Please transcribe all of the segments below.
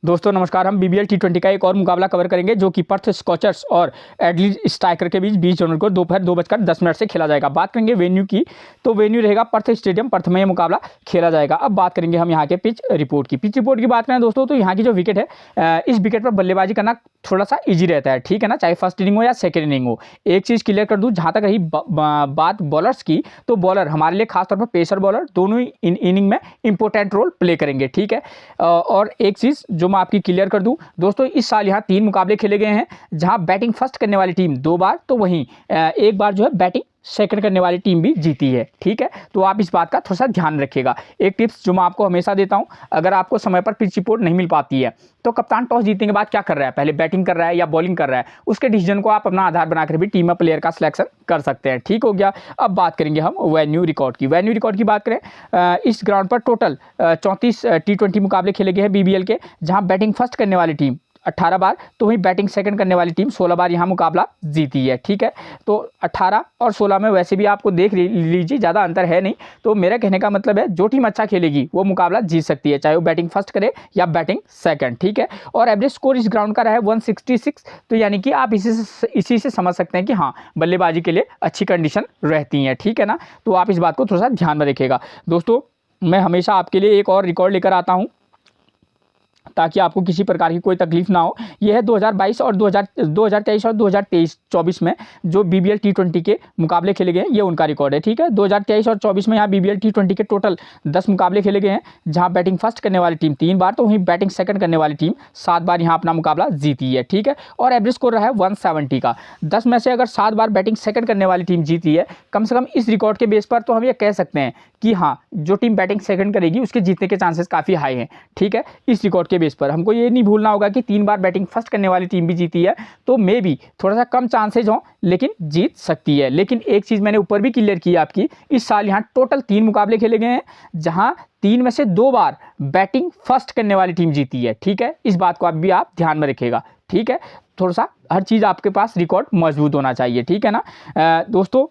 दोस्तों नमस्कार। हम बीबीएल टी20 का एक और मुकाबला कवर करेंगे जो कि पर्थ स्कॉचर्स और एडलीड स्ट्राइकर के बीच 20 जनवरी को दोपहर 2:10 से खेला जाएगा। बात करेंगे वेन्यू की, तो वेन्यू रहेगा पर्थ स्टेडियम, पर्थ में यह मुकाबला खेला जाएगा। अब बात करेंगे हम यहाँ के पिच रिपोर्ट की। पिच रिपोर्ट की बात करें दोस्तों तो यहाँ की जो विकेट है, इस विकेट पर बल्लेबाजी करना थोड़ा सा ईजी रहता है, ठीक है ना, चाहे फर्स्ट इनिंग हो या सेकेंड इनिंग हो। एक चीज़ क्लियर कर दूँ, जहाँ तक रही बात बॉलर्स की, तो बॉलर हमारे लिए खासतौर पर पेसर बॉलर दोनों ही इनिंग में इंपॉर्टेंट रोल प्ले करेंगे, ठीक है। और एक चीज़ जो मैं आपकी क्लियर कर दूं दोस्तों, इस साल यहाँ 3 मुकाबले खेले गए हैं, जहां बैटिंग फर्स्ट करने वाली टीम 2 बार, तो वहीं एक बार जो है बैटिंग सेकंड करने वाली टीम भी जीती है, ठीक है। तो आप इस बात का थोड़ा सा ध्यान रखिएगा। एक टिप्स जो मैं आपको हमेशा देता हूं, अगर आपको समय पर पिच रिपोर्ट नहीं मिल पाती है तो कप्तान टॉस जीतने के बाद क्या कर रहा है, पहले बैटिंग कर रहा है या बॉलिंग कर रहा है, उसके डिसीजन को आप अपना आधार बनाकर भी टीम में प्लेयर का सिलेक्शन कर सकते हैं, ठीक हो गया। अब बात करेंगे हम वेन्यू रिकॉर्ड की। वेन्यू रिकॉर्ड की बात करें, इस ग्राउंड पर टोटल 34 T20 मुकाबले खेले गए हैं बीबीएल के, जहां बैटिंग फर्स्ट करने वाली टीम 18 बार, तो वहीं बैटिंग सेकंड करने वाली टीम 16 बार यहाँ मुकाबला जीती है, ठीक है। तो 18 और 16 में वैसे भी आपको देख लीजिए ज़्यादा अंतर है नहीं, तो मेरा कहने का मतलब है जो टीम अच्छा खेलेगी वो मुकाबला जीत सकती है, चाहे वो बैटिंग फर्स्ट करे या बैटिंग सेकंड, ठीक है। और एवरेज स्कोर इस ग्राउंड का रहा है 166, तो यानी कि आप इसी से समझ सकते हैं कि हाँ, बल्लेबाजी के लिए अच्छी कंडीशन रहती हैं, ठीक है ना। तो आप इस बात को थोड़ा सा ध्यान में रखिएगा। दोस्तों मैं हमेशा आपके लिए एक और रिकॉर्ड लेकर आता हूँ ताकि आपको किसी प्रकार की कोई तकलीफ ना हो। यह है 2022 और 2023 और 2023-24 में जो बीबीएल टी20 के मुकाबले खेले गए हैं, ये उनका रिकॉर्ड है, ठीक है। 2023 और 24 में यहाँ बीबीएल टी20 के टोटल 10 मुकाबले खेले गए हैं, जहाँ बैटिंग फर्स्ट करने वाली टीम 3 बार, तो वहीं बैटिंग सेकंड करने वाली टीम 7 बार यहाँ अपना मुकाबला जीती है, ठीक है। और एवरेज स्कोर रहा है 170 का। 10 में से अगर 7 बार बैटिंग सेकंड करने वाली टीम जीती है, कम से कम इस रिकॉर्ड के बेस पर तो हम ये कह सकते हैं कि हाँ, जो टीम बैटिंग सेकंड करेगी उसके जीतने के चांसेस काफ़ी हाई हैं, ठीक है। इस रिकॉर्ड के बेस पर हमको ये नहीं भूलना होगा कि 3 बार बैटिंग फर्स्ट करने वाली टीम भी जीती है, तो मे बी थोड़ा सा कम चांसेज हों लेकिन जीत सकती है। लेकिन एक चीज़ मैंने ऊपर भी क्लियर की आपकी, इस साल यहाँ टोटल 3 मुकाबले खेले गए हैं, जहाँ 3 में से 2 बार बैटिंग फर्स्ट करने वाली टीम जीती है, ठीक है। इस बात को भी आप ध्यान में रखिएगा, ठीक है। थोड़ा सा हर चीज़ आपके पास रिकॉर्ड मजबूत होना चाहिए, ठीक है ना। दोस्तों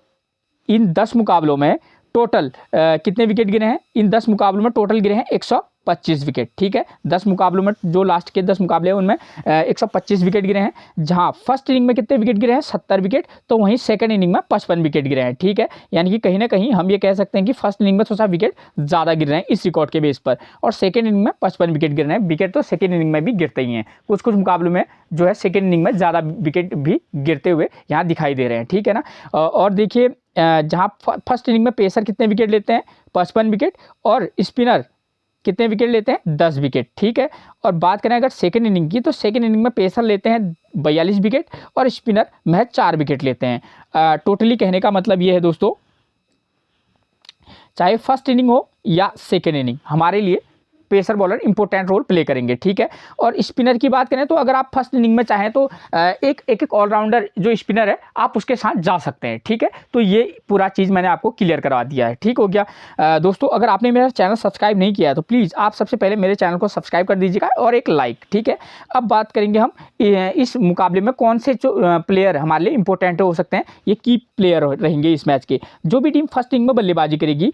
इन 10 मुकाबलों में टोटल कितने विकेट गिरे हैं? इन 10 मुकाबलों में टोटल गिरे हैं 125 विकेट, ठीक है। 10 मुकाबलों में जो लास्ट के 10 मुकाबले हैं उनमें 125 विकेट गिरे हैं, जहां फर्स्ट इनिंग में कितने विकेट गिरे हैं? 70 विकेट, तो वहीं सेकंड इनिंग में 55 विकेट गिरे हैं, ठीक है। यानी कि कहीं ना कहीं हम ये कह सकते हैं कि फर्स्ट इनिंग में थोड़ा सा विकेट ज़्यादा गिर रहे हैं इस रिकॉर्ड के बेस पर, और सेकेंड इनिंग में 55 विकेट गिर रहे हैं। विकेट तो सेकेंड इनिंग में भी गिरते ही हैं, कुछ कुछ मुकाबलों में जो है सेकेंड इनिंग में ज़्यादा विकेट भी गिरते हुए यहाँ दिखाई दे रहे हैं, ठीक है ना। और देखिए जहाँ फर्स्ट इनिंग में पेसर कितने विकेट लेते हैं? 55 विकेट, और स्पिनर कितने विकेट लेते हैं? 10 विकेट, ठीक है। और बात करें अगर सेकेंड इनिंग की, तो सेकेंड इनिंग में पेसर लेते हैं 42 विकेट और स्पिनर महज 4 विकेट लेते हैं। टोटली कहने का मतलब ये है दोस्तों, चाहे फर्स्ट इनिंग हो या सेकेंड इनिंग, हमारे लिए pacer bowler important role play करेंगे, ठीक है। और स्पिनर की बात करें तो अगर आप फर्स्ट इनिंग में चाहें तो एक ऑलराउंडर जो स्पिनर है आप उसके साथ जा सकते हैं, ठीक है। तो ये पूरा चीज़ मैंने आपको क्लियर करवा दिया है, ठीक हो गया। दोस्तों अगर आपने मेरा चैनल सब्सक्राइब नहीं किया है तो प्लीज़ आप सबसे पहले मेरे चैनल को सब्सक्राइब कर दीजिएगा और एक लाइक, ठीक है। अब बात करेंगे हम इस मुकाबले में कौन से जो प्लेयर हमारे लिए इंपॉर्टेंट हो सकते हैं, ये की प्लेयर रहेंगे इस मैच के। जो भी टीम फर्स्ट इनिंग में बल्लेबाजी करेगी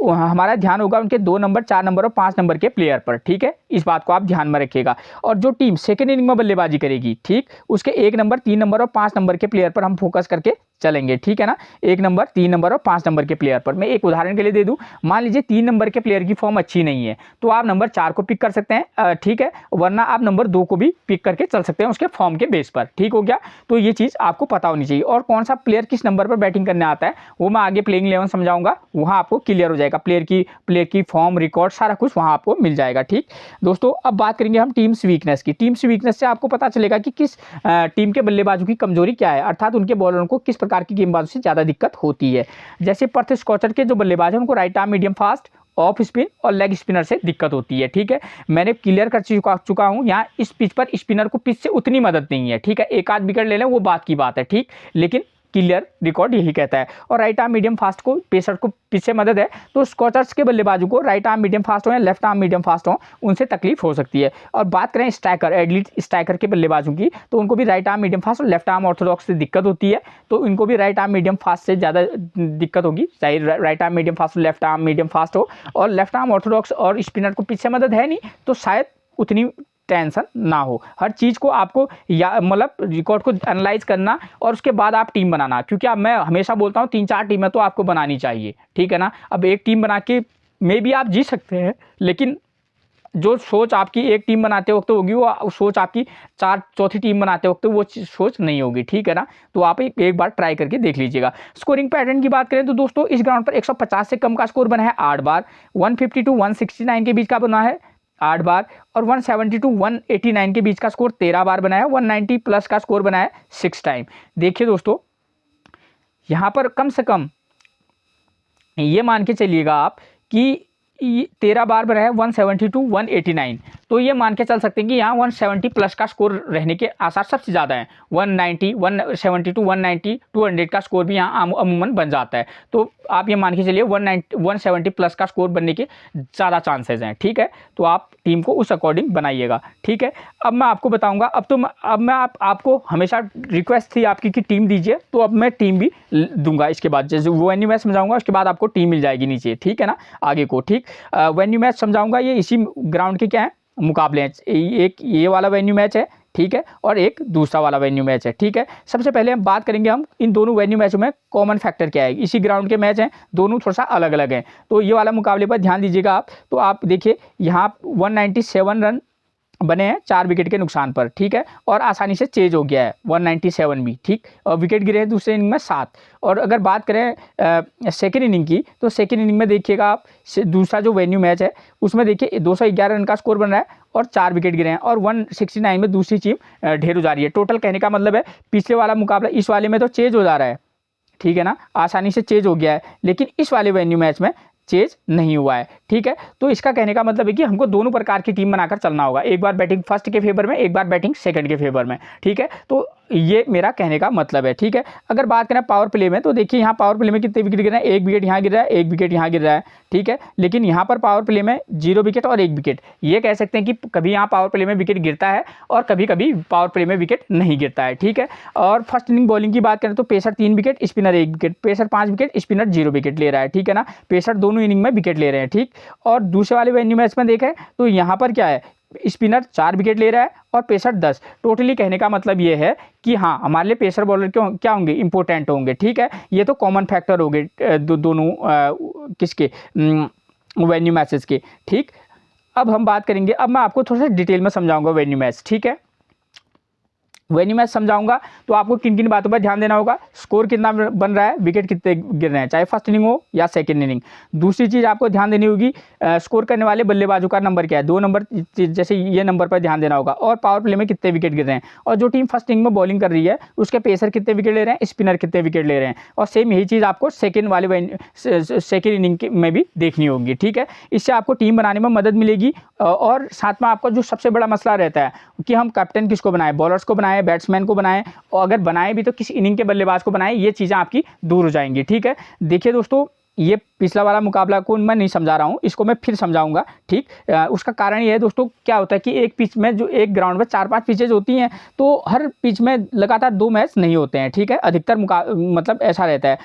हमारा ध्यान होगा उनके 2 नंबर, 4 नंबर और 5 नंबर के प्लेयर पर, ठीक है। इस बात को आप ध्यान में रखिएगा। और जो टीम सेकेंड इनिंग में बल्लेबाजी करेगी, ठीक, उसके 1 नंबर, 3 नंबर और 5 नंबर के प्लेयर पर हम फोकस करके चलेंगे, ठीक है ना। 1 नंबर, 3 नंबर और 5 नंबर के प्लेयर पर मैं एक उदाहरण के लिए दे दूं, मान लीजिए 3 नंबर के प्लेयर की फॉर्म अच्छी नहीं है, तो आप नंबर 4 को पिक कर सकते हैं, ठीक है, वरना आप नंबर 2 को भी पिक करके चल सकते हैं उसके फॉर्म के बेस पर, ठीक हो गया। तो ये चीज़ आपको पता होनी चाहिए। और कौन सा प्लेयर किस नंबर पर बैटिंग करने आता है वो मैं आगे प्लेइंग 11 समझाऊंगा, वहाँ आपको क्लियर हो जाएगा। प्लेयर की फॉर्म, रिकॉर्ड सारा कुछ वहाँ आपको मिल जाएगा, ठीक। दोस्तों अब बात करेंगे हम टीम्स वीकनेस की। टीम्स वीकनेस से आपको पता चलेगा कि किस टीम के बल्लेबाजों की कमजोरी क्या है, अर्थात उनके बॉलरों को किस प्रकार की गेंदबाजों से ज़्यादा दिक्कत होती है। जैसे पर्थ स्कॉचर के जो बल्लेबाज हैं उनको right arm medium fast, off spin और लेग स्पिनर से दिक्कत होती है, ठीक है। मैंने क्लियर कर चुका हूँ यहाँ इस पिच पर स्पिनर को पिच से उतनी मदद नहीं है, ठीक है। एक आध विकेट ले लें वो बात की बात है, ठीक, लेकिन क्लियर रिकॉर्ड यही कहता है। और राइट आर्म मीडियम फास्ट को पेसर को पीछे मदद है, तो स्कॉचर्स के बल्लेबाजों को राइट आर्म मीडियम फास्ट हो या लेफ्ट आर्म मीडियम फास्ट हो उनसे तकलीफ हो सकती है। और बात करें स्ट्राइकर, एडलीड स्ट्राइकर के बल्लेबाजों की, तो उनको भी राइट आर्म मीडियम फास्ट और लेफ्ट आर्म ऑर्थोडॉक्स से दिक्कत होती है, तो इनको भी राइट आर्म मीडियम फास्ट से ज़्यादा दिक्कत होगी, चाहे right arm medium fast left arm medium fast हो। और लेफ्ट आर्म ऑर्थोडॉक्स और स्पिनर को पीछे मदद है नहीं, तो शायद उतनी टेंशन ना हो। हर चीज़ को आपको या मतलब रिकॉर्ड को एनालाइज करना और उसके बाद आप टीम बनाना, क्योंकि अब मैं हमेशा बोलता हूँ 3-4 टीमें तो आपको बनानी चाहिए, ठीक है ना। अब एक टीम बना के मे भी आप जीत सकते हैं, लेकिन जो सोच आपकी एक टीम बनाते वक्त होगी वो सोच आपकी चौथी टीम बनाते वक्त वो सोच नहीं होगी, ठीक है ना। तो आप एक बार ट्राई करके देख लीजिएगा। स्कोरिंग पैटर्न की बात करें तो दोस्तों इस ग्राउंड पर 150 से कम का स्कोर बना है 8 बार, 150 टू 169 के बीच का बना है 8 बार, और 170 टू 189 के बीच का स्कोर 13 बार बना है, 190 प्लस का स्कोर बना है 6 टाइम। देखिए दोस्तों यहाँ पर कम से कम ये मान के चलिएगा आप कि 13 बार बना है 170 टू 189, तो ये मान के चल सकते हैं कि यहाँ 170 प्लस का स्कोर रहने के आसार सबसे ज़्यादा हैं। 190 170 टू 190 200 का स्कोर भी यहाँ अमूमन बन जाता है। तो आप ये मान के चलिए 170 प्लस का स्कोर बनने के ज़्यादा चांसेस हैं, ठीक है। तो आप टीम को उस अकॉर्डिंग बनाइएगा, ठीक है। अब मैं आपको बताऊँगा, अब मैं आपको हमेशा रिक्वेस्ट थी आपकी कि टीम दीजिए, तो अब मैं टीम भी दूंगा। इसके बाद जैसे वेन्यू मैच समझाऊंगा उसके बाद आपको टीम मिल जाएगी नीचे, ठीक है ना, आगे को, ठीक। वेन्यू मैच समझाऊंगा, ये इसी ग्राउंड के क्या है मुकाबले हैं। एक ये वाला वेन्यू मैच है, ठीक है, और एक दूसरा वाला वेन्यू मैच है, ठीक है। सबसे पहले हम बात करेंगे हम इन दोनों वेन्यू मैचों में कॉमन फैक्टर क्या है। इसी ग्राउंड के मैच हैं, दोनों थोड़ा सा अलग अलग हैं। तो ये वाला मुकाबले पर ध्यान दीजिएगा आप। तो आप देखिए यहाँ 197 रन बने हैं 4 विकेट के नुकसान पर, ठीक है, और आसानी से चेज हो गया है 197 भी, ठीक। और विकेट गिरे हैं दूसरे इनिंग में 7। और अगर बात करें सेकेंड इनिंग की, तो सेकेंड इनिंग में देखिएगा आप दूसरा जो वेन्यू मैच है उसमें देखिए 211 रन का स्कोर बन रहा है और 4 विकेट गिरे हैं, और 169 में दूसरी टीम ढेर जा रही है। टोटल कहने का मतलब है पिछले वाला मुकाबला इस वाले में तो चेज हो जा रहा है, ठीक है ना, आसानी से चेज हो गया है, लेकिन इस वाले वेन्यू मैच में चेज नहीं हुआ है, ठीक है। तो इसका कहने का मतलब है कि हमको दोनों प्रकार की टीम बनाकर चलना होगा, एक बार बैटिंग फर्स्ट के फेवर में, एक बार बैटिंग सेकंड के फेवर में, ठीक है। तो ये मेरा कहने का मतलब है, ठीक है। अगर बात करें पावर प्ले में, तो देखिए यहाँ पावर प्ले में कितने विकेट गिर रहे हैं, 1 विकेट यहाँ गिर रहा है, 1 विकेट यहाँ गिर रहा है, ठीक है। लेकिन यहाँ पर पावर प्ले में 0 विकेट और 1 विकेट, ये कह सकते हैं कि कभी यहाँ पावर प्ले में विकेट गिरता है और कभी कभी पावर प्ले में विकेट नहीं गिरता है, ठीक है। और फर्स्ट इनिंग बॉलिंग की बात करें तो pacer 3 wicket, spinner 1 wicket, pacer 5 wicket, spinner 0 wicket ले रहा है, ठीक है ना। पेसर दोनों इनिंग में विकेट ले रहे हैं, ठीक। और दूसरे वाले वेन्यू मैच में देखें तो यहाँ पर क्या है, स्पिनर 4 विकेट ले रहा है और पेसर 10। टोटली कहने का मतलब ये है कि हाँ हमारे लिए पेसर बॉलर क्या होंगे, इंपॉर्टेंट होंगे, ठीक है। ये तो कॉमन फैक्टर हो गए दोनों किसके वेन्यू मैचेस के, ठीक। अब हम बात करेंगे, अब मैं आपको थोड़ा सा डिटेल में समझाऊंगा वेन्यू मैच, ठीक है। वेन्यू मैच समझाऊंगा तो आपको किन किन बातों पर ध्यान देना होगा, स्कोर कितना बन रहा है, विकेट कितने गिर रहे हैं, चाहे फर्स्ट इनिंग हो या सेकंड इनिंग। दूसरी चीज़ आपको ध्यान देनी होगी स्कोर करने वाले बल्लेबाजों का नंबर क्या है, 2 नंबर जैसे ये नंबर पर ध्यान देना होगा, और पावर प्ले में कितने विकेट गिर रहे हैं, और जो टीम फर्स्ट इनिंग में बॉलिंग कर रही है उसके पेसर कितने विकेट ले रहे हैं, स्पिनर कितने विकेट ले रहे हैं। और सेम यही चीज़ आपको सेकेंड इनिंग में भी देखनी होगी, ठीक है। इससे आपको टीम बनाने में मदद मिलेगी। और साथ में आपका जो सबसे बड़ा मसला रहता है कि हम कैप्टन किसको बनाएं, बॉलर्स को बनाएं, बैट्समैन को बनाएं, और अगर बनाएं भी तो किस इनिंग के बल्लेबाज को बनाएं, ये चीज़ें आपकी दूर हो जाएंगी, ठीक है। देखिए दोस्तों ये पिछला वाला मुकाबला को मैं नहीं समझा रहा हूँ, इसको मैं फिर समझाऊंगा, ठीक। उसका कारण ये है दोस्तों, क्या होता है कि एक पिच में जो एक ग्राउंड में 4-5 पिचेज होती हैं, तो हर पिच में लगातार 2 मैच नहीं होते हैं, ठीक है। अधिकतर मतलब ऐसा रहता है,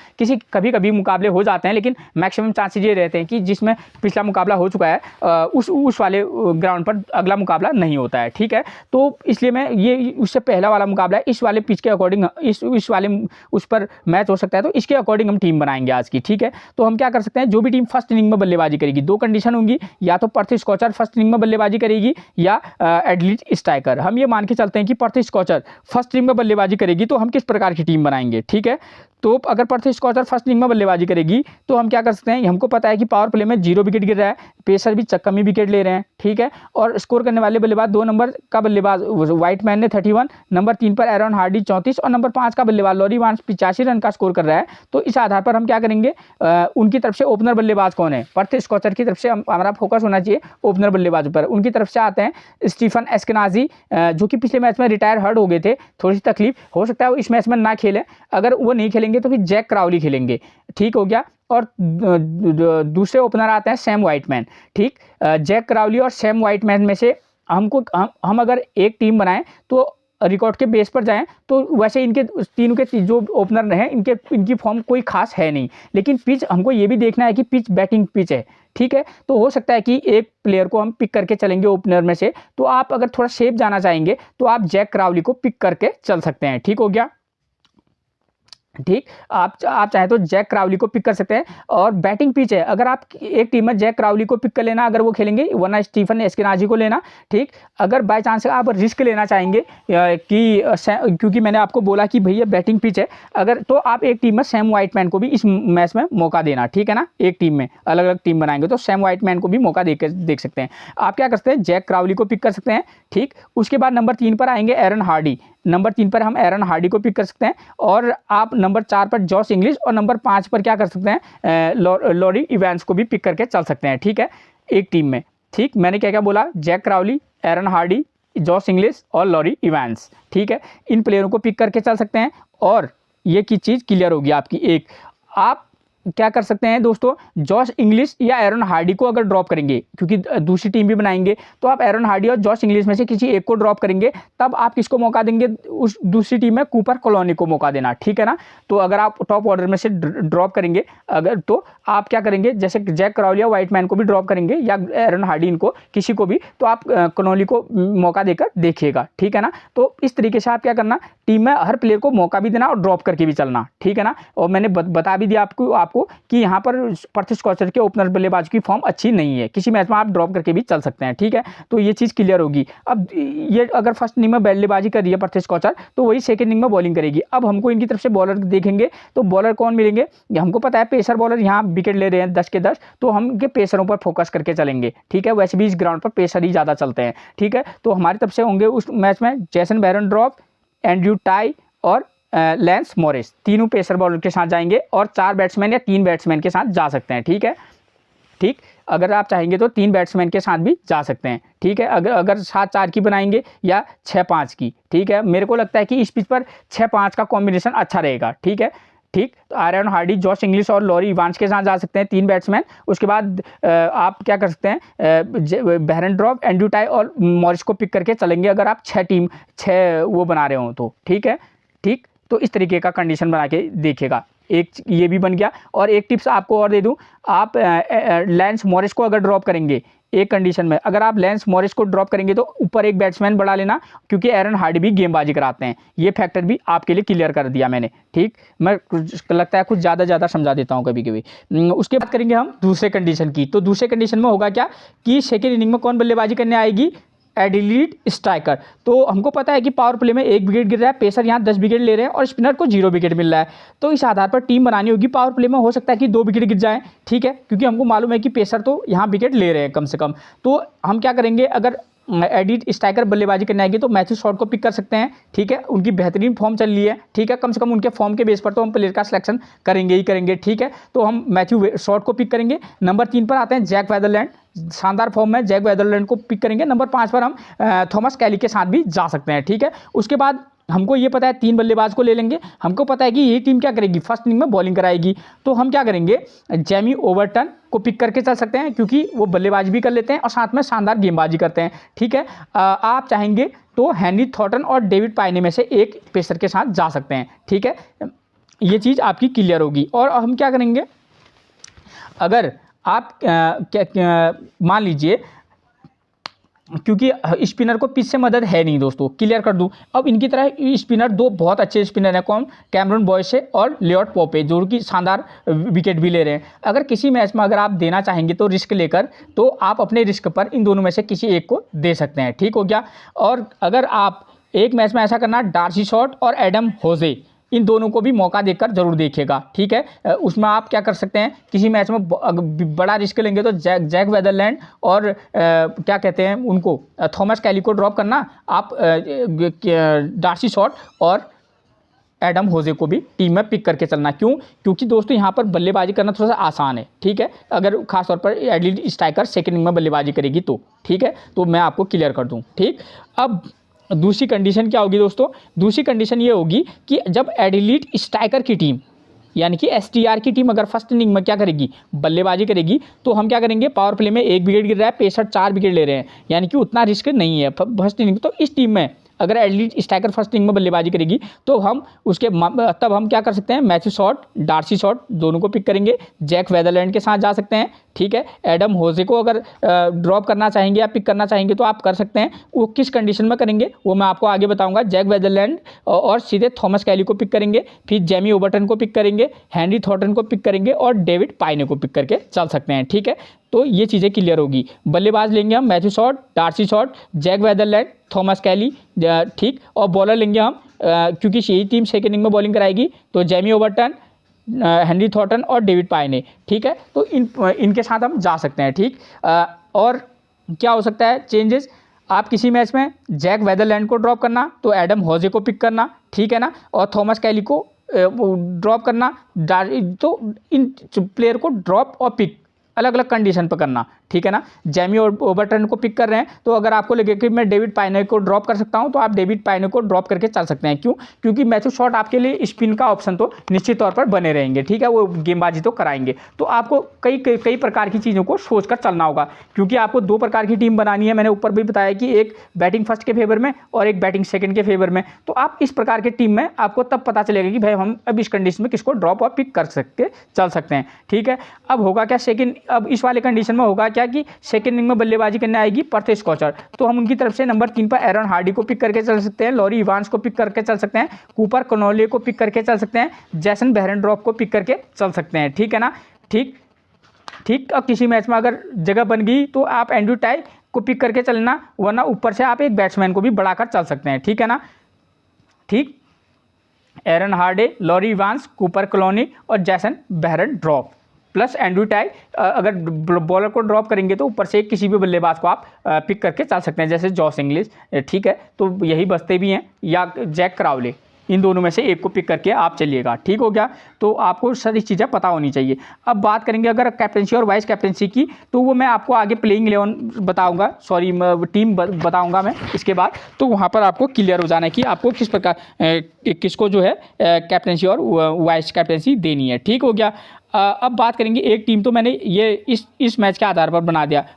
कभी कभी मुकाबले हो जाते हैं, लेकिन मैक्सिमम चांसेज ये रहते हैं कि जिसमें पिछला मुकाबला हो चुका है उस वाले ग्राउंड पर अगला मुकाबला नहीं होता है, ठीक है। तो इसलिए मैं ये उससे पहला वाला मुकाबला है, इस वाले पिच के अकॉर्डिंग इस वाले उस पर मैच हो सकता है, तो इसके अकॉर्डिंग हम टीम बनाएंगे आज की, ठीक है। तो हम क्या कर सकते हैं, जो भी टीम फर्स्ट इनिंग में बल्लेबाजी करेगी, 2 कंडीशन होंगी, या तो पर्थ स्कॉचर फर्स्ट इनिंग में बल्लेबाजी करेगी या एडलिज स्ट्राइकर। हम ये मान के चलते हैं कि पर्थ स्कॉचर फर्स्ट इनिंग में बल्लेबाजी करेगी, तो हम किस प्रकार की टीम बनाएंगे, ठीक है। तो अगर पर्थ स्कॉचर फर्स्ट इनिंग में बल्लेबाजी करेगी तो हम क्या कर सकते हैं, हमको पता है कि पावर प्ले में 0 विकेट गिर रहा है, पेसर भी कम ही विकेट ले रहे हैं, ठीक है। और स्कोर करने वाले बल्लेबाज 2 नंबर का बल्लेबाज व्हाइटमैन ने 31, नंबर 3 पर एरन हार्डी 34 और नंबर 5 का बल्लेबाज लॉरी वार्न्स 85 रन का स्कोर कर रहा है। तो इस आधार पर हम क्या करेंगे, उनकी तरफ से ओपनर बल्लेबाज कौन है, पर्थ स्कॉचर की तरफ से हमारा फोकस होना चाहिए ओपनर बल्लेबाजों पर। उनकी तरफ से आते हैं स्टीफन एस्केनाजी, जो कि पिछले मैच में रिटायर हर्ट हो गए थे, थोड़ी सी तकलीफ हो सकता है वो इस मैच में ना खेलें, अगर वो नहीं खेलेंगे तो फिर जैक क्राउली खेलेंगे, ठीक हो गया। और दूसरे ओपनर आते हैं सैम व्हाइटमैन, ठीक। जैक क्राउली और सैम व्हाइटमैन में से हम अगर एक टीम बनाएं तो रिकॉर्ड के बेस पर जाएं तो वैसे इनके तीनों के जो ओपनर हैं इनकी फॉर्म कोई खास है नहीं, लेकिन पिच हमको ये भी देखना है कि पिच बैटिंग पिच है, ठीक है। तो हो सकता है कि एक प्लेयर को हम पिक करके चलेंगे ओपनर में से, तो आप अगर थोड़ा शेप जाना चाहेंगे तो आप जैक क्राउली को पिक करके चल सकते हैं, ठीक हो गया। ठीक, आप चाहे तो जैक क्राउली को पिक कर सकते हैं। और बैटिंग पिच है, अगर आप एक टीम में जैक क्राउली को पिक कर लेना अगर वो खेलेंगे, वरना स्टीफन एस्केनाजी को लेना, ठीक। अगर बाय चांस आप रिस्क लेना चाहेंगे कि क्योंकि मैंने आपको बोला कि भैया बैटिंग पिच है, अगर तो आप एक टीम में सैम व्हाइटमैन को भी इस मैच में मौका देना, ठीक है ना। एक टीम में अलग अलग टीम बनाएंगे तो सैम व्हाइटमैन को भी मौका देख सकते हैं। आप क्या कर सकते हैं, जैक क्राउली को पिक कर सकते हैं, ठीक। उसके बाद नंबर 3 पर आएंगे एरन हार्डी, नंबर 3 पर हम एरन हार्डी को पिक कर सकते हैं। और आप नंबर 4 पर जॉश इंग्लिश और नंबर 5 पर क्या कर सकते हैं, लॉरी इवेंस को भी पिक करके चल सकते हैं, ठीक है, एक टीम में। ठीक, मैंने क्या क्या बोला, Jack Crawley, Aaron Hardie, Josh Inglis और लॉरी इवेंस, ठीक है, इन प्लेयरों को पिक करके चल सकते हैं। और ये की चीज़ क्लियर होगी आपकी। एक आप क्या कर सकते हैं दोस्तों, जॉश इंग्लिश या एरन हार्डी को अगर ड्रॉप करेंगे, क्योंकि दूसरी टीम भी बनाएंगे, तो आप एरन हार्डी और जॉश इंग्लिश में से किसी एक को ड्रॉप करेंगे, तब आप किसको मौका देंगे, उस दूसरी टीम में कूपर कॉलोनी को मौका देना, ठीक है ना। तो अगर आप टॉप ऑर्डर में से ड्रॉप करेंगे अगर, तो आप क्या करेंगे, जैसे जैक क्राउली या व्हाइटमैन को भी ड्रॉप करेंगे या एरन हार्डी, इनको किसी को भी, तो आप कॉलोनी को मौका देकर देखिएगा, ठीक है ना। तो इस तरीके से आप क्या करना, टीम में हर प्लेयर को मौका भी देना और ड्रॉप करके भी चलना, ठीक है ना। और मैंने बता भी दिया आपको कि यहाँ पर पर्थ स्कॉचर के ओपनर बल्लेबाज की फॉर्म अच्छी नहीं है, किसी मैच में आप ड्रॉप करके भी चल सकते हैं, ठीक है। तो ये चीज़ क्लियर होगी। अब ये अगर फर्स्ट इनिंग में बल्लेबाजी कर रही है पर्थ स्कॉचर, तो वही सेकंड इनिंग में बॉलिंग करेगी। अब हमको इनकी तरफ से बॉलर देखेंगे, तो बॉलर कौन मिलेंगे, हमको पता है पेसर बॉलर यहाँ विकेट ले रहे हैं 10 के 10, तो हम इनके पेसरों पर फोकस करके चलेंगे, ठीक है। वैसे भी इस ग्राउंड पर पेसर ही ज़्यादा चलते हैं, ठीक है। तो हमारी तरफ से होंगे उस मैच में जेसन बेरेनड्रॉफ, एंड्रयू टाई और लैंस मॉरिस, तीनों पेसर बॉलर के साथ जाएंगे और 4 बैट्समैन या 3 बैट्समैन के साथ जा सकते हैं, ठीक है। ठीक, अगर आप चाहेंगे तो 3 बैट्समैन के साथ भी जा सकते हैं, ठीक है। अगर 7-4 की बनाएंगे या 6-5 की, ठीक है। मेरे को लगता है कि इस पिच पर 6-5 का कॉम्बिनेशन अच्छा रहेगा, ठीक है। ठीक, तो एरन हार्डी, जॉश इंग्लिश और लॉरी इवांस के साथ जा सकते हैं 3 बैट्समैन। उसके बाद आप क्या कर सकते हैं, बेरेनड्रॉफ, एंड्रयू टाई और मॉरिस को पिक करके चलेंगे, अगर आप 6 वो बना रहे हो तो, ठीक है। ठीक, तो इस तरीके का कंडीशन बना के देखिएगा, एक ये भी बन गया। और एक टिप्स आपको और दे दूं, आप लैंस मॉरिस को अगर ड्रॉप करेंगे एक कंडीशन में, अगर आप लैंस मॉरिस को ड्रॉप करेंगे तो ऊपर एक बैट्समैन बढ़ा लेना, क्योंकि एरन हार्डी भी गेंदबाजी कराते हैं। ये फैक्टर भी आपके लिए क्लियर कर दिया मैंने, ठीक। मैं लगता है कुछ ज़्यादा समझा देता हूँ कभी कभी। उसके बाद करेंगे हम दूसरे कंडीशन की। तो दूसरे कंडीशन में होगा क्या कि सेकेंड इनिंग में कौन बल्लेबाजी करने आएगी, एडिलीड स्ट्राइकर। तो हमको पता है कि पावर प्ले में 1 विकेट गिर रहा है, पेसर यहाँ 10 विकेट ले रहे हैं और स्पिनर को 0 विकेट मिल रहा है। तो इस आधार पर टीम बनानी होगी। पावर प्ले में हो सकता है कि 2 विकेट गिर जाए, ठीक है, क्योंकि हमको मालूम है कि पेसर तो यहाँ विकेट ले रहे हैं कम से कम। तो हम क्या करेंगे, अगर एडिट स्ट्राइकर बल्लेबाजी करने आएगी तो मैथ्यू शॉट को पिक कर सकते हैं, ठीक है। उनकी बेहतरीन फॉर्म चल रही है, ठीक है। कम से कम उनके फॉर्म के बेस पर तो हम प्लेयर का सिलेक्शन करेंगे ही करेंगे, ठीक है। तो हम मैथ्यू शॉट को पिक करेंगे। नंबर 3 पर आते हैं जैक वेदरलैंड, शानदार फॉर्म में जैक वेदरलैंड को पिक करेंगे। नंबर 5 पर हम थॉमस कैली के साथ भी जा सकते हैं, ठीक है। उसके बाद हमको ये पता है 3 बल्लेबाज को ले लेंगे। हमको पता है कि ये टीम क्या करेगी, फर्स्ट इनिंग में बॉलिंग कराएगी। तो हम क्या करेंगे, जेमी ओवरटन को पिक करके चल सकते हैं, क्योंकि वो बल्लेबाजी भी कर लेते हैं और साथ में शानदार गेंदबाजी करते हैं, ठीक है। आप चाहेंगे तो हेनरी थॉर्टन और डेविड पाइने में से एक पेसर के साथ जा सकते हैं, ठीक है। ये चीज़ आपकी क्लियर होगी। और हम क्या करेंगे, अगर आप मान लीजिए, क्योंकि स्पिनर को पिच से मदद है नहीं दोस्तों, क्लियर कर दूं। अब इनकी तरह स्पिनर 2 बहुत अच्छे स्पिनर हैं, कौन, कैमरन बॉयसे और लियोट पॉपे, जो कि शानदार विकेट भी ले रहे हैं। अगर किसी मैच में अगर आप देना चाहेंगे तो रिस्क लेकर, तो आप अपने रिस्क पर इन दोनों में से किसी एक को दे सकते हैं, ठीक हो गया। और अगर आप एक मैच में ऐसा करना, डार्सी शॉट और एडम होजे, इन दोनों को भी मौका देकर जरूर देखिएगा, ठीक है। उसमें आप क्या कर सकते हैं, किसी मैच में बड़ा रिस्क लेंगे तो जैक वेदरलैंड और क्या कहते हैं उनको, थॉमस कैली को ड्रॉप करना, आप डार्सी शॉट और एडम होजे को भी टीम में पिक करके चलना। क्यों, क्योंकि दोस्तों यहाँ पर बल्लेबाजी करना थोड़ा सा आसान है, ठीक है। अगर खासतौर पर एडिलीड स्ट्राइकर सेकेंड इनिंग में बल्लेबाजी करेगी तो, ठीक है। तो मैं आपको क्लियर कर दूँ, ठीक। अब दूसरी कंडीशन क्या होगी दोस्तों, दूसरी कंडीशन ये होगी कि जब एडिलीड स्ट्राइकर की टीम, यानी कि एसटीआर की टीम अगर फर्स्ट इनिंग में क्या करेगी, बल्लेबाजी करेगी, तो हम क्या करेंगे, पावर प्ले में 1 विकेट गिर रहा है, पेसर 4 विकेट ले रहे हैं, यानी कि उतना रिस्क नहीं है फर्स्ट इनिंग। तो इस टीम में अगर एडलीड स्ट्राइकर फर्स्ट इनिंग में बल्लेबाजी करेगी तो हम उसके तब हम क्या कर सकते हैं, मैथ्यू शॉट, डार्सी शॉट दोनों को पिक करेंगे, जैक वेदरलैंड के साथ जा सकते हैं, ठीक है। एडम होजे को अगर ड्रॉप करना चाहेंगे या पिक करना चाहेंगे तो आप कर सकते हैं। वो किस कंडीशन में करेंगे वो मैं आपको आगे बताऊंगा। जैक वेदरलैंड और सीधे थॉमस कैली को पिक करेंगे, फिर जेमी ओबर्टन को पिक करेंगे, हेनरी थॉर्टन को पिक करेंगे और डेविड पाइने को पिक करके चल सकते हैं, ठीक है। तो ये चीज़ें क्लियर होगी। बल्लेबाज लेंगे हम Matthew Short, Darcy Short, Jake Weatherald, Thomas Kelly, ठीक। और बॉलर लेंगे हम क्योंकि यही टीम सेकेंड इनिंग में बॉलिंग कराएगी तो जेमी ओबर्टन, हेनरी थॉर्टन और डेविड पाइने, ठीक है। तो इनके साथ हम जा सकते हैं, ठीक। और क्या हो सकता है चेंजेस, आप किसी मैच में जैक वेदरलैंड को ड्रॉप करना तो एडम होजे को पिक करना, ठीक है ना, और थॉमस कैली को ड्रॉप करना। तो इन प्लेयर को ड्रॉप और पिक अलग अलग कंडीशन पर करना, ठीक है ना। जेमी ओबर्टन को पिक कर रहे हैं तो अगर आपको लगे कि मैं डेविड पाइने को ड्रॉप कर सकता हूं तो आप डेविड पाइने को ड्रॉप करके चल सकते हैं। क्यों? क्योंकि मैथ्यू शॉट आपके लिए स्पिन का ऑप्शन तो निश्चित तौर पर बने रहेंगे, ठीक है, वो गेंदबाजी तो कराएंगे। तो आपको कई प्रकार की चीज़ों को सोचकर चलना होगा क्योंकि आपको दो प्रकार की टीम बनानी है। मैंने ऊपर भी बताया कि एक बैटिंग फर्स्ट के फेवर में और एक बैटिंग सेकेंड के फेवर में। तो आप इस प्रकार की टीम में आपको तब पता चलेगा कि भाई हम अब इस कंडीशन में किसको ड्रॉप और पिक कर सकते चल सकते हैं, ठीक है। अब होगा क्या अब इस वाले कंडीशन में होगा क्या कि सेकंड इनिंग में बल्लेबाजी करने आएगी पर्थ स्कॉचर, तो हम उनकी तरफ से नंबर 3 पर एरन हार्डी को पिक करके चल सकते हैं, लॉरी इवांस को पिक करके चल सकते हैं, कूपर कनोले को पिक करके चल सकते हैं, जैसन बेहरेनड्रॉप को पिक करके चल सकते हैं, ठीक है ना, ठीक। अब किसी मैच में अगर जगह बन गई तो आप एंड्रू टाई को पिक करके चलना, वरना ऊपर से आप एक बैट्समैन को भी बढ़ाकर चल सकते हैं, ठीक है ना, ठीक। Aaron Hardie, Laurie Evans, Cooper कलोनी और Jason Behrendorff plus Andrew Tye. अगर बॉलर को ड्रॉप करेंगे तो ऊपर से किसी भी बल्लेबाज को आप पिक करके चल सकते हैं, जैसे जॉस इंग्लिश, ठीक है। तो यही बचते भी हैं या जैक क्राउले, इन दोनों में से एक को पिक करके आप चलिएगा, ठीक हो गया। तो आपको सारी चीज़ें पता होनी चाहिए। अब बात करेंगे अगर कैप्टनसी और वाइस कैप्टनसी की, तो वो मैं आपको आगे प्लेइंग 11 बताऊंगा, सॉरी टीम बताऊंगा मैं इसके बाद। तो वहाँ पर आपको क्लियर हो जाना है कि आपको किस प्रकार किसको जो है कैप्टनसी और वाइस कैप्टनसी देनी है, ठीक हो गया। अब बात करेंगे एक टीम, तो मैंने ये इस मैच के आधार पर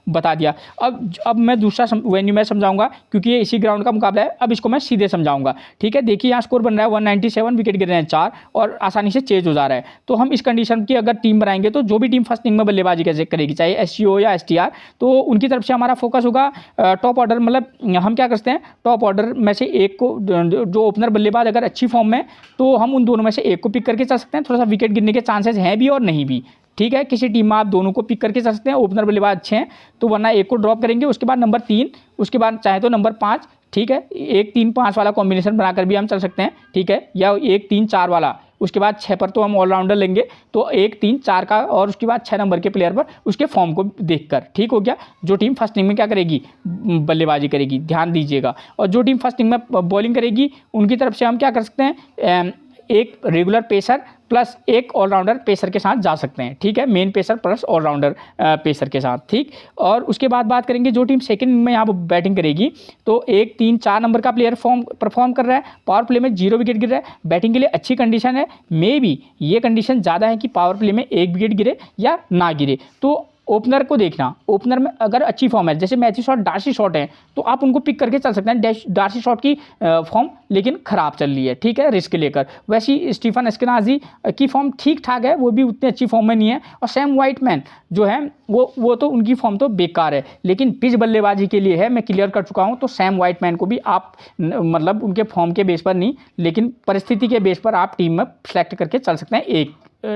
बता दिया। अब मैं दूसरा वेन्यू में समझाऊंगा क्योंकि ये इसी ग्राउंड का मुकाबला है। अब इसको मैं सीधे समझाऊंगा, ठीक है। देखिए यहाँ स्कोर बन रहा है 197, विकेट गिर रहे हैं 4 और आसानी से चेज हो जा रहा है। तो हम इस कंडीशन की अगर टीम बनाएंगे तो जो भी टीम फर्स्ट इनिंग में बल्लेबाजी कैसे करेगी, चाहे SCO या STR, तो उनकी तरफ से हमारा फोकस होगा टॉप ऑर्डर। मतलब हम क्या करते हैं, टॉप ऑर्डर में से एक को, जो ओपनर बल्लेबाज अगर अच्छी फॉर्म में, तो हम उन दोनों में से एक को पिक करके चल सकते हैं। थोड़ा सा विकेट गिरने के चांसेस हैं भी और नहीं भी, ठीक है। किसी टीम में आप दोनों को पिक करके चल सकते हैं, ओपनर बल्लेबाज अच्छे हैं तो, वरना एक को ड्रॉप करेंगे, उसके बाद नंबर 3, उसके बाद चाहे तो नंबर 5, ठीक है। 1-3-5 वाला कॉम्बिनेशन बनाकर भी हम चल सकते हैं, ठीक है, या 1-3-4 वाला। उसके बाद 6 पर तो हम ऑलराउंडर लेंगे, तो 1-3-4 का, और उसके बाद 6 नंबर के प्लेयर पर उसके फॉर्म को देखकर, ठीक हो गया। जो टीम फर्स्ट इनिंग में क्या करेगी, बल्लेबाजी करेगी, ध्यान दीजिएगा। और जो टीम फर्स्ट इनिंग में बॉलिंग करेगी उनकी तरफ से हम क्या कर सकते हैं, एक रेगुलर पेसर प्लस एक ऑलराउंडर पेसर के साथ जा सकते हैं, ठीक है। Main pacer plus allrounder pacer के साथ, ठीक। और उसके बाद बात करेंगे जो टीम सेकंड में यहाँ बैटिंग करेगी, तो 1-3-4 नंबर का प्लेयर परफॉर्म कर रहा है, पावर प्ले में 0 विकेट गिर रहा है, बैटिंग के लिए अच्छी कंडीशन है। मे बी ये कंडीशन ज़्यादा है कि पावर प्ले में 1 विकेट गिरे या ना गिरे। तो ओपनर को देखना, ओपनर में अगर अच्छी फॉर्म है, जैसे मैथ्यू शॉट, डार्सी शॉट है, तो आप उनको पिक करके चल सकते हैं। डार्सी शॉट की फॉर्म लेकिन ख़राब चल रही है, ठीक है, रिस्क लेकर। वैसी स्टीफन एस्केनाजी की फॉर्म ठीक ठाक है, वो भी उतनी अच्छी फॉर्म में नहीं है। और सैम वाइटमैन जो है वो तो उनकी फॉर्म तो बेकार है, लेकिन पिच बल्लेबाजी के लिए है, मैं क्लियर कर चुका हूँ। तो सैम वाइटमैन को भी आप मतलब उनके फॉर्म के बेस पर नहीं, लेकिन परिस्थिति के बेस पर आप टीम में सेलेक्ट करके चल सकते हैं। एक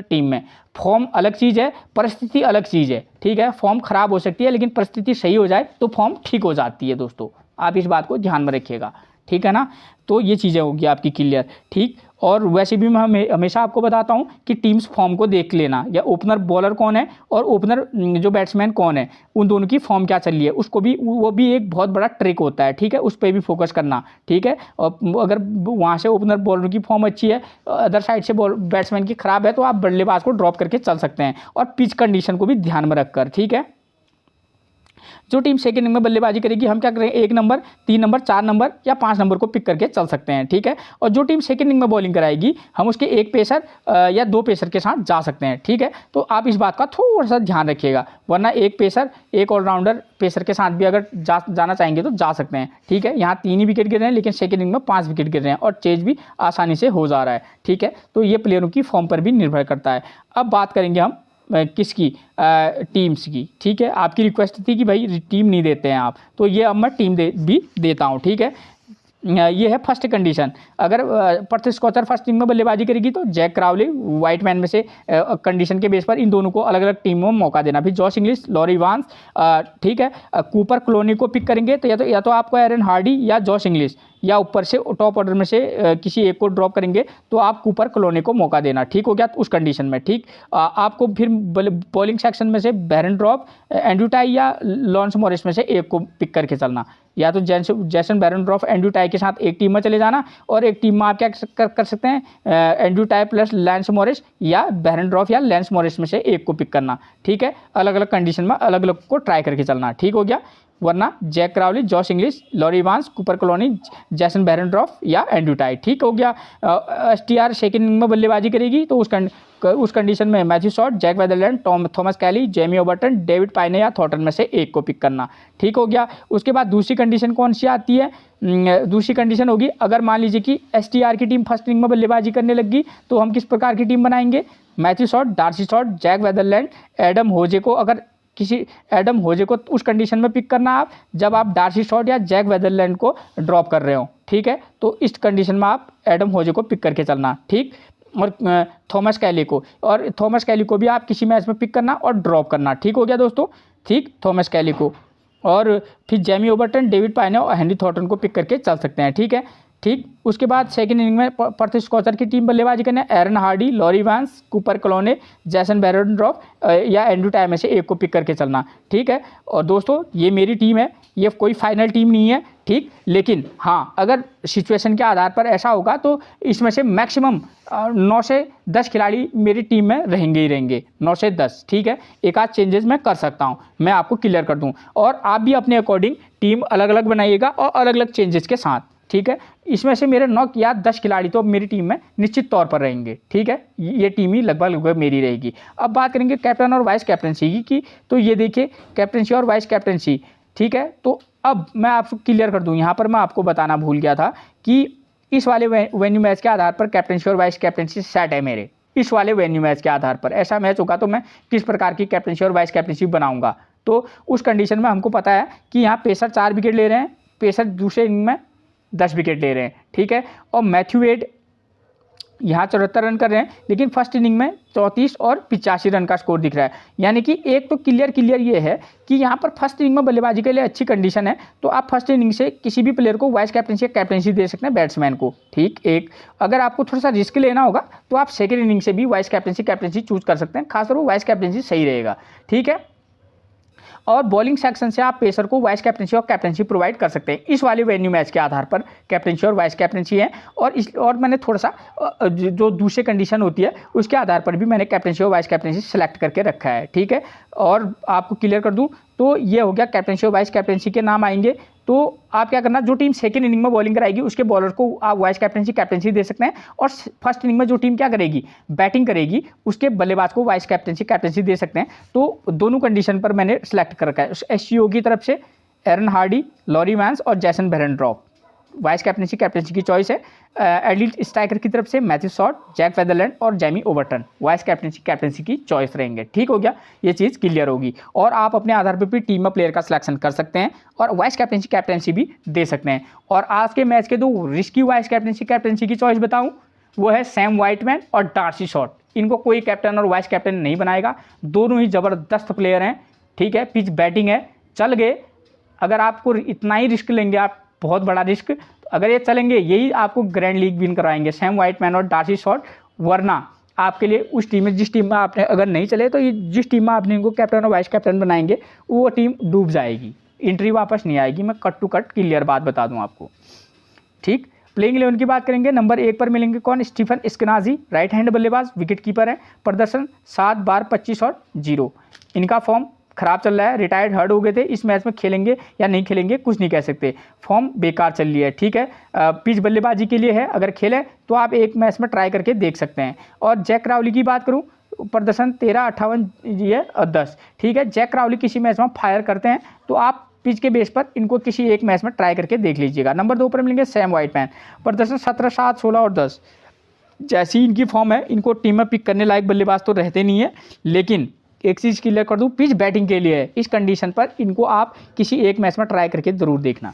टीम में फॉर्म अलग चीज़ है, परिस्थिति अलग चीज़ है, ठीक है। फॉर्म खराब हो सकती है लेकिन परिस्थिति सही हो जाए तो फॉर्म ठीक हो जाती है। दोस्तों आप इस बात को ध्यान में रखिएगा, ठीक है ना। तो ये चीज़ें होगी आपकी क्लियर, ठीक। और वैसे भी मैं हमेशा आपको बताता हूँ कि टीम्स फॉर्म को देख लेना, या ओपनर बॉलर कौन है और ओपनर जो बैट्समैन कौन है, उन दोनों की फॉर्म क्या चल रही है, उसको भी, वो भी एक बहुत बड़ा ट्रिक होता है, ठीक है। उस पर भी फोकस करना, ठीक है। और अगर वहाँ से ओपनर बॉलर की फॉर्म अच्छी है, अदर साइड से बैट्समैन की खराब है, तो आप बल्लेबाज को ड्रॉप करके चल सकते हैं, और पिच कंडीशन को भी ध्यान में रखकर, ठीक है। जो टीम सेकंड इनिंग में बल्लेबाजी करेगी हम क्या करेंगे, 1 नंबर, 3 नंबर, 4 नंबर या 5 नंबर को पिक करके चल सकते हैं, ठीक है। और जो टीम सेकंड इनिंग में बॉलिंग कराएगी हम उसके 1 पेसर या 2 पेसर के साथ जा सकते हैं, ठीक है। तो आप इस बात का थोड़ा सा ध्यान रखिएगा, वरना 1 पेसर 1 ऑलराउंडर पेसर के साथ भी अगर जाना चाहेंगे तो जा सकते हैं, ठीक है। यहाँ 3 ही विकेट गिर रहे हैं, लेकिन सेकंड इनिंग में 5 विकेट गिर रहे हैं और चेज भी आसानी से हो जा रहा है, ठीक है। तो ये प्लेयरों की फॉर्म पर भी निर्भर करता है। अब बात करेंगे हम किसकी, टीम्स की, ठीक है। आपकी रिक्वेस्ट थी कि भाई टीम नहीं देते हैं आप, तो ये अब मैं टीम भी देता हूँ, ठीक है। ये है फर्स्ट कंडीशन। अगर पर्थ स्कॉचर फर्स्ट इनिंग में बल्लेबाजी करेगी तो जैक क्राउली व्हाइटमैन में से कंडीशन के बेस पर इन दोनों को अलग अलग टीमों में मौका देना। फिर जॉश इंग्लिश, लॉरी वांस, ठीक है, कूपर क्लोनी को पिक करेंगे तो या तो आपको एरन हार्डी या जॉश इंग्लिश या ऊपर से टॉप ऑर्डर में से किसी एक को ड्रॉप करेंगे तो आप कूपर क्लोनी को मौका देना, ठीक हो गया उस कंडीशन में, ठीक। आपको फिर बॉलिंग सेक्शन में से बैरन ड्रॉप, एंड्रू टाई या लॉन्स मॉरिस में से एक को पिक करके चलना। या तो जैसन बैरन ड्रॉप एंड्रू टाई के साथ एक टीम में चले जाना और एक टीम में आप क्या कर सकते हैं, Andrew tie plus lens Morris या बैरन ड्रॉप या लैंस मॉरिस में से एक को पिक करना, ठीक है। अलग अलग कंडीशन में अलग अलग को ट्राई करके चलना, ठीक हो गया। वरना Jack Crawley, Josh Inglis, Laurie Vince, Cooper क्लोनी, जैसन बैरन ड्रॉफ या एंड्रू टाई, ठीक हो गया। STR सेकंड इनिंग में बल्लेबाजी करेगी तो उस कंडीशन में Matthew Short, Jake Weatherald, Thomas Kelly, Jamie Overton, David Payne या थॉर्टन में से एक को पिक करना, ठीक हो गया। उसके बाद दूसरी कंडीशन कौन सी आती है, दूसरी कंडीशन होगी अगर मान लीजिए कि STR की टीम फर्स्ट इनिंग में बल्लेबाजी करने लगी तो हम किस प्रकार की टीम बनाएंगे, Matthew Short, Darcy Short, Jake Weatherald, Adam Hose को, अगर किसी एडम होजे को उस कंडीशन में पिक करना आप जब आप डार्सी शॉट या जैक वेदरलैंड को ड्रॉप कर रहे हो, ठीक है। तो इस कंडीशन में आप एडम होजे को पिक करके चलना, ठीक। और थॉमस कैली को भी आप किसी मैच में पिक करना और ड्रॉप करना, ठीक हो गया दोस्तों, ठीक। थॉमस कैली को और फिर जेमी ओबर्टन, डेविड पाइने और हेनरी थॉर्टन को पिक करके चल सकते हैं, ठीक है, ठीक। उसके बाद सेकंड इनिंग में पर्थ स्कॉचर की टीम बल्लेबाजी करने एरन हार्डी, लॉरी वांस, कूपर क्लोने, जैसन बैरन ड्रॉफ या एंड्रू टाई में से एक को पिक करके चलना, ठीक है। और दोस्तों ये मेरी टीम है, ये कोई फाइनल टीम नहीं है, ठीक। लेकिन हाँ अगर सिचुएशन के आधार पर ऐसा होगा तो इसमें से मैक्सिमम 9 से 10 खिलाड़ी मेरी टीम में रहेंगे ही रहेंगे, 9 से 10, ठीक है। एक आध चेंजेस मैं कर सकता हूँ, मैं आपको क्लियर कर दूँ। और आप भी अपने अकॉर्डिंग टीम अलग अलग बनाइएगा और अलग अलग चेंजेस के साथ, ठीक है। इसमें से मेरे 9 या 10 खिलाड़ी तो मेरी टीम में निश्चित तौर पर रहेंगे, ठीक है। ये टीम ही लगभग मेरी रहेगी। अब बात करेंगे कैप्टन और वाइस कैप्टनसी की, तो ये देखिए कैप्टनसी और वाइस कैप्टनसी, ठीक है। तो अब मैं आपको क्लियर कर दूं, यहाँ पर मैं आपको बताना भूल गया था कि इस वाले वेन्यू मैच के आधार पर कैप्टनसी और वाइस कैप्टनसी सेट है मेरे। इस वाले वेन्यू मैच के आधार पर ऐसा मैच होगा तो मैं किस प्रकार की कैप्टनसी और वाइस कैप्टनसी बनाऊंगा, तो उस कंडीशन में हमको पता है कि यहाँ पेसर 4 विकेट ले रहे हैं, पेसर दूसरे इनिंग में 10 विकेट ले रहे हैं, ठीक है। और मैथ्यू वेड यहाँ 74 रन कर रहे हैं, लेकिन फर्स्ट इनिंग में 34 और 85 रन का स्कोर दिख रहा है। यानी कि एक तो क्लियर ये है कि यहाँ पर फर्स्ट इनिंग में बल्लेबाजी के लिए अच्छी कंडीशन है, तो आप फर्स्ट इनिंग से किसी भी प्लेयर को वाइस कैप्टनसी या कैप्टनसी दे सकते हैं बैट्समैन को, ठीक। एक अगर आपको थोड़ा सा रिस्क लेना होगा तो आप सेकेंड इनिंग से भी वाइस कैप्टनसी चूज कर सकते हैं, खासतौर पर वाइस कैप्टनसी सही रहेगा, ठीक है। और बॉलिंग सेक्शन से आप पेसर को वाइस कैप्टनसी और कैप्टनसी प्रोवाइड कर सकते हैं। इस वाले वेन्यू मैच के आधार पर कैप्टनसी और वाइस कैप्टनसी है, और मैंने थोड़ा सा जो दूसरी कंडीशन होती है उसके आधार पर भी मैंने कैप्टनसी और वाइस कैप्टनसी सेलेक्ट करके रखा है, ठीक है। और आपको क्लियर कर दूं तो ये हो गया कैप्टनसी और वाइस कैप्टनसी के नाम आएंगे। तो आप क्या करना, जो टीम सेकेंड इनिंग में बॉलिंग कराएगी उसके बॉलर को आप वाइस कैप्टनसी दे सकते हैं, और फर्स्ट इनिंग में जो टीम क्या करेगी, बैटिंग करेगी, उसके बल्लेबाज को वाइस कैप्टनसी दे सकते हैं। तो दोनों कंडीशन पर मैंने सेलेक्ट कर रखा है। SCO की तरफ से एरन हार्डी, लॉरी वांस और जैसन बैरन ड्रॉप वाइस कैप्टनसी की चॉइस है। एडलिट स्ट्राइकर की तरफ से मैथ्यू शॉट, जैक वेदरलैंड और जेमी ओबर्टन वाइस कैप्टनसी की चॉइस रहेंगे, ठीक हो गया। ये चीज़ क्लियर होगी और आप अपने आधार पर भी टीम में प्लेयर का सिलेक्शन कर सकते हैं और वाइस कैप्टनसी भी दे सकते हैं। और आज के मैच के 2 रिस्की वाइस कैप्टनसी की चॉइस बताऊँ, वो है सैम व्हाइटमैन और डार्सी शॉट। इनको कोई कैप्टन और वाइस कैप्टन नहीं बनाएगा, दोनों ही ज़बरदस्त प्लेयर हैं, ठीक है। पिच बैटिंग है, चल गए। अगर आपको इतना ही रिस्क लेंगे आप, बहुत बड़ा रिस्क, अगर ये चलेंगे यही आपको ग्रैंड लीग विन कराएंगे, सैम व्हाइटमैन और डार्सी शॉट। वरना आपके लिए उस टीम में, जिस टीम में आपने अगर नहीं चले तो ये जिस टीम में आपने इनको कैप्टन और वाइस कैप्टन बनाएंगे वो टीम डूब जाएगी, एंट्री वापस नहीं आएगी। मैं कट टू कट क्लियर बात बता दूं आपको, ठीक। प्लेइंग 11 की बात करेंगे, नंबर 1 पर मिलेंगे कौन, स्टीफन एस्केनाजी, राइट हैंड बल्लेबाज, विकेट कीपर है। प्रदर्शन 7 बार 25 और 0। इनका फॉर्म खराब चल रहा है, रिटायर्ड हर्ट हो गए थे, इस मैच में खेलेंगे या नहीं खेलेंगे कुछ नहीं कह सकते, फॉर्म बेकार चल रही है, ठीक है। पिच बल्लेबाजी के लिए है, अगर खेले तो आप एक मैच में ट्राई करके देख सकते हैं। और जैक क्राउली की बात करूं, प्रदर्शन 13-58 ये और 10, ठीक है। जैक क्राउली किसी मैच में फायर करते हैं तो आप पिच के बेस पर इनको किसी एक मैच में ट्राई करके देख लीजिएगा। नंबर 2 पर मिलेंगे सैम व्हाइटमैन, प्रदर्शन 17-7, 16 और 10। जैसी इनकी फॉर्म है, इनको टीम में पिक करने लायक बल्लेबाज तो रहते नहीं है, लेकिन एक चीज़ क्लियर कर दूं, पिच बैटिंग के लिए है, इस कंडीशन पर इनको आप किसी एक मैच में ट्राई करके ज़रूर देखना।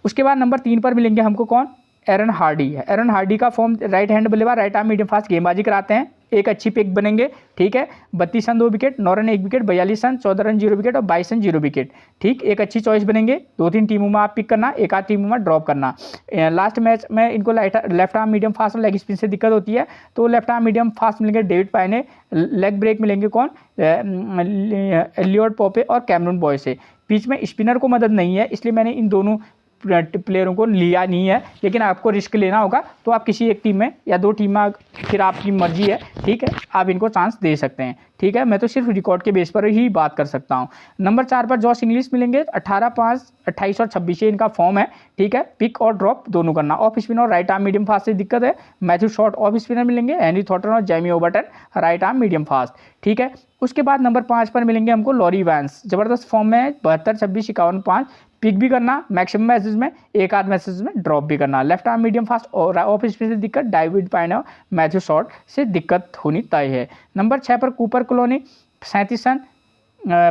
उसके बाद नंबर 3 पर मिलेंगे हमको कौन, एरन हार्डी है। एरन हार्डी का फॉर्म राइट हैंड बल्लेबाज, राइट आर्म मीडियम फास्ट गेंदबाजी कराते हैं, एक अच्छी पिक बनेंगे, ठीक है। 32 run 2 wicket, 9 run 1 wicket, 42 run 14 run 0 wicket और 22 रन 0 विकेट, ठीक। एक अच्छी चॉइस बनेंगे, 2-3 टीमों में आप पिक करना, एक आध टीमों में ड्रॉप करना। लास्ट मैच में इनको लेफ्ट आर्म मीडियम फास्ट और लेग स्पिन से दिक्कत होती है, तो लेफ्ट आर्म मीडियम फास्ट मिलेंगे डेविड पायने, लेग ब्रेक मिलेंगे कौन, एलियट पॉपे और कैमरून बॉय से। बीच में स्पिनर को मदद नहीं है, इसलिए मैंने इन दोनों प्लेयरों को लिया नहीं है, लेकिन आपको रिस्क लेना होगा तो आप किसी एक टीम में या 2 टीम में, फिर आपकी मर्जी है, ठीक है, आप इनको चांस दे सकते हैं, ठीक है। मैं तो सिर्फ रिकॉर्ड के बेस पर ही बात कर सकता हूं। नंबर 4 पर जॉश इंग्लिश मिलेंगे, 18-5, 28 और 26 ये इनका फॉर्म है, ठीक है। पिक और ड्रॉप दोनों करना, ऑफ स्पिनर और राइट आर्म मीडियम फास्ट से दिक्कत है, मैथ्यू शॉर्ट ऑफ स्पिनर मिलेंगे, हेनरी थॉर्टन और Jamie Overton right arm medium fast, ठीक है। उसके बाद नंबर 5 पर मिलेंगे हमको लॉरी वैंस, जबरदस्त फॉर्म में है, 72, 26, 51, 5, पिक भी करना मैक्सिमम मैचेस में, एक आध मैचेस में ड्रॉप भी करना। लेफ्ट आर्म मीडियम फास्ट और ऑफ स्पिन से दिक्कत, डेविड पायने, मैथ्यू शॉर्ट से दिक्कत होनी तय है। नंबर 6 पर Cooper colony, 37 run,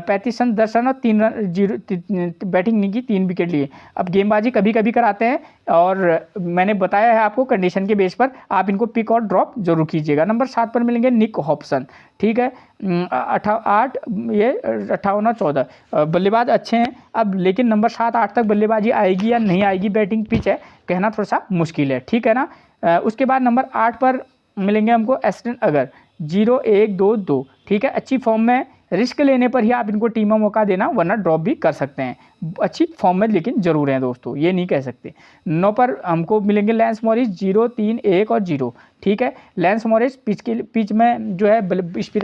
35 run, 10 run और 3 रन 0 बैटिंग नहीं की, 3 विकेट लिए। अब गेंदबाजी कभी कभी कराते हैं और मैंने बताया है आपको कंडीशन के बेस पर आप इनको पिक और ड्रॉप जरूर कीजिएगा। नंबर 7 पर मिलेंगे निक हॉब्सन, ठीक है। 8 ये 58 और 14 बल्लेबाज अच्छे हैं, अब लेकिन नंबर 7-8 तक बल्लेबाजी आएगी या नहीं आएगी, बैटिंग पिच है, कहना थोड़ा सा मुश्किल है, ठीक है ना। उसके बाद नंबर 8 पर मिलेंगे हमको एस्टन अगर, 0-1-2-2, ठीक है। अच्छी फॉर्म में, रिस्क लेने पर ही आप इनको टीम में मौका देना, वरना ड्रॉप भी कर सकते हैं। अच्छी फॉर्म में लेकिन जरूर हैं दोस्तों, ये नहीं कह सकते। 9 पर हमको मिलेंगे लैंस मॉरिस, 0-3-1 और 0, ठीक है। लैंस मॉरिस पिच में जो है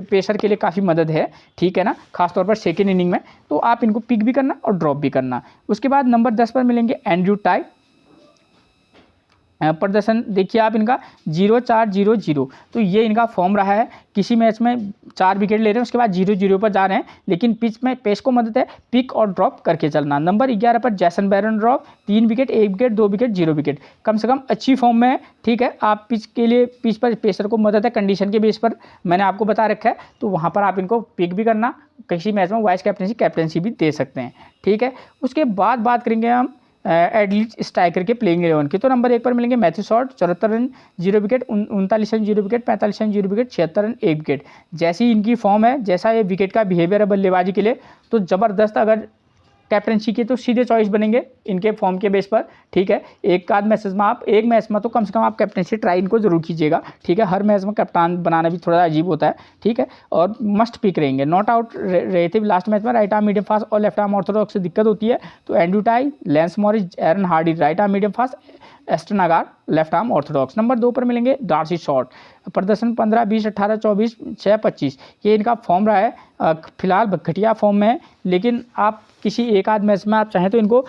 पेसर के लिए काफ़ी मदद है, ठीक है ना, खासतौर पर सेकेंड इनिंग में, तो आप इनको पिक भी करना और ड्रॉप भी करना। उसके बाद नंबर 10 पर मिलेंगे एंड्रू टाई, प्रदर्शन देखिए आप इनका 0-4-0-0, तो ये इनका फॉर्म रहा है, किसी मैच में 4 विकेट ले रहे हैं, उसके बाद 0-0 पर जा रहे हैं, लेकिन पिच में पेस को मदद है, पिक और ड्रॉप करके चलना। नंबर 11 पर Jason Barron drop, 3 wicket, 1 wicket, 2 wicket, 0 wicket, कम से कम अच्छी फॉर्म में है, ठीक है। आप पिच के लिए, पिच पर पेसर को मदद है, कंडीशन के बेस पर मैंने आपको बता रखा है, तो वहाँ पर आप इनको पिक भी करना, किसी मैच में वाइस कैप्टनसी भी दे सकते हैं, ठीक है। उसके बाद बात करेंगे हम एडलीट स्ट्राइकर के प्लेइंग 11 के, तो नंबर 1 पर मिलेंगे Matthew short, 74 run 0 wicket, 39 run 0 wicket, 45 run 0 wicket, 76 run 1 wicket. जैसी इनकी फॉर्म है, जैसा ये विकेट का बिहेवियर है बल्लेबाजी के लिए, तो ज़बरदस्त, अगर कैप्टनसी के तो सीधे चॉइस बनेंगे इनके फॉर्म के बेस पर, ठीक है। एक आध मैचेस में आप, एक मैच में तो कम से कम आप कैप्टनसी ट्राई इनको जरूर कीजिएगा, ठीक है। हर मैच में कप्तान बनाना भी थोड़ा अजीब होता है, ठीक है, और मस्ट पिक रहेंगे। नॉट आउट रहे थे लास्ट मैच में, राइट आर्म मीडियम फास्ट और लेफ्ट आर्म ऑर्थोडॉक्स से दिक्कत होती है, तो Andrew Tye, Lance Morris, Aaron Hardie right arm medium fast, Ashton Agar left arm orthodox. Number 2 पर मिलेंगे डार्सी शॉर्ट, प्रदर्शन 15, 20, 18, 24, 6, 25 ये इनका फॉर्म रहा है, फिलहाल घटिया फॉर्म में है, लेकिन आप किसी एक आध मैच में आप चाहें तो इनको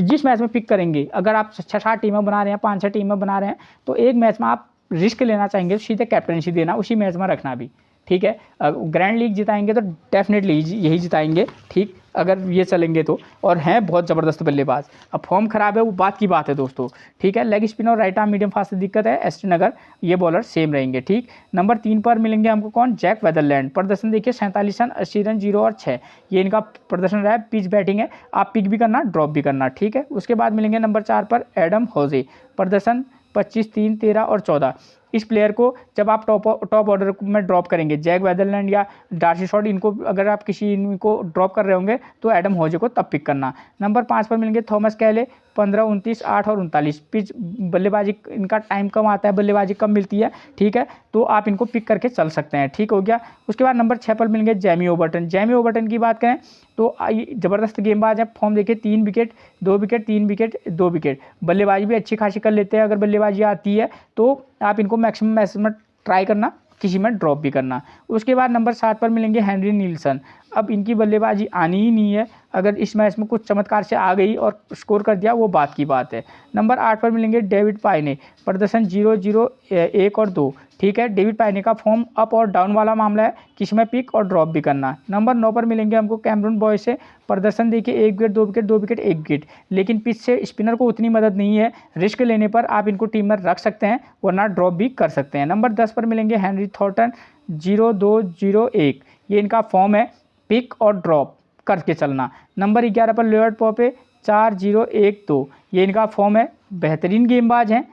जिस मैच में पिक करेंगे, अगर आप 6-7 टीमें बना रहे हैं, 5-6 टीमें बना रहे हैं, तो एक मैच में आप रिस्क लेना चाहेंगे, सीधे कैप्टनसी देना, उसी मैच में रखना भी, ठीक है। ग्रैंड लीग जिताएंगे तो डेफिनेटली यही जिताएंगे, ठीक, अगर ये चलेंगे तो, और हैं बहुत ज़बरदस्त बल्लेबाज। अब फॉर्म खराब है वो बात की बात है दोस्तों, ठीक है। लेग स्पिन और राइट आर्म मीडियम फास्ट से दिक्कत है, एस्टन अगर ये बॉलर सेम रहेंगे, ठीक। नंबर 3 पर मिलेंगे हमको कौन, जैक वेदरलैंड, प्रदर्शन देखिए 47 रन, 80 रन, 0 और 6 ये इनका प्रदर्शन रहा है। पिच बैटिंग है, आप पिक भी करना, ड्रॉप भी करना, ठीक है। उसके बाद मिलेंगे नंबर 4 पर एडम होजे, प्रदर्शन 25, 3, 13 और 14। इस प्लेयर को जब आप टॉप ऑर्डर में ड्रॉप करेंगे, जैक वेदरलैंड या डार्सी शॉर्ट, इनको अगर आप किसी इनको ड्रॉप कर रहे होंगे तो एडम होजे को तब पिक करना। नंबर 5 पर मिलेंगे थॉमस कैले, 15, 29, 8 और 39। पिच बल्लेबाजी इनका टाइम कम आता है, बल्लेबाजी कम मिलती है, ठीक है, तो आप इनको पिक करके चल सकते हैं, ठीक हो गया। उसके बाद नंबर 6 पर मिलेंगे जैमी ओबर्टन। जैमी ओबर्टन की बात करें तो ज़बरदस्त गेंदबाज है, फॉर्म देखिए 3 विकेट, 2 विकेट, 3 विकेट, 2 विकेट, बल्लेबाजी भी अच्छी खासी कर लेते हैं, अगर बल्लेबाजी आती है तो आप इनको मैक्सिमम मैच में ट्राई करना, किसी में ड्रॉप भी करना। उसके बाद नंबर 7 पर मिलेंगे हेनरी नील्सन, अब इनकी बल्लेबाजी आनी ही नहीं है। अगर इस मैच में कुछ चमत्कार से आ गई और स्कोर कर दिया वो बात की बात है। नंबर 8 पर मिलेंगे डेविड पायने, प्रदर्शन 0-0, 1 और 2। ठीक है, डेविड पायने का फॉर्म अप और डाउन वाला मामला है, किसी में पिक और ड्रॉप भी करना है। नंबर 9 पर मिलेंगे हमको कैमरून बॉय से, प्रदर्शन देखिए 1 विकेट 2 विकेट 2 विकेट 1 विकेट, लेकिन पिच से स्पिनर को उतनी मदद नहीं है। रिस्क लेने पर आप इनको टीम में रख सकते हैं वरना ड्रॉप भी कर सकते हैं। नंबर 10 पर मिलेंगे हेनरी थॉर्टन, 0-2-0-1, ये इनका फॉर्म है, पिक और ड्रॉप करके चलना। नंबर 11 पर लियोर्ड पॉपे, 4-0-1-2, ये इनका फॉर्म है, बेहतरीन गेंदबाज हैं।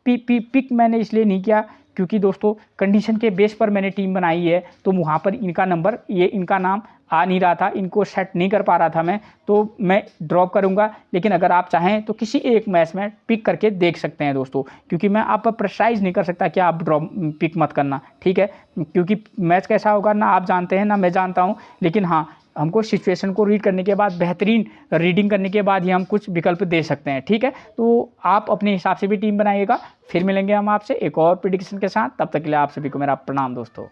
पिक मैंने इसलिए नहीं किया क्योंकि दोस्तों कंडीशन के बेस पर मैंने टीम बनाई है, तो वहाँ पर इनका नंबर, ये इनका नाम आ नहीं रहा था, इनको सेट नहीं कर पा रहा था मैं, तो मैं ड्रॉप करूँगा। लेकिन अगर आप चाहें तो किसी एक मैच में पिक करके देख सकते हैं दोस्तों, क्योंकि मैं आप पर प्रेशराइज नहीं कर सकता कि आप ड्रॉप पिक मत करना, ठीक है, क्योंकि मैच कैसा होगा ना आप जानते हैं ना मैं जानता हूँ। लेकिन हाँ, हमको सिचुएशन को रीड करने के बाद, बेहतरीन रीडिंग करने के बाद ही हम कुछ विकल्प दे सकते हैं। ठीक है, तो आप अपने हिसाब से भी टीम बनाइएगा। फिर मिलेंगे हम आपसे एक और प्रेडिक्शन के साथ, तब तक के लिए आप सभी को मेरा प्रणाम दोस्तों।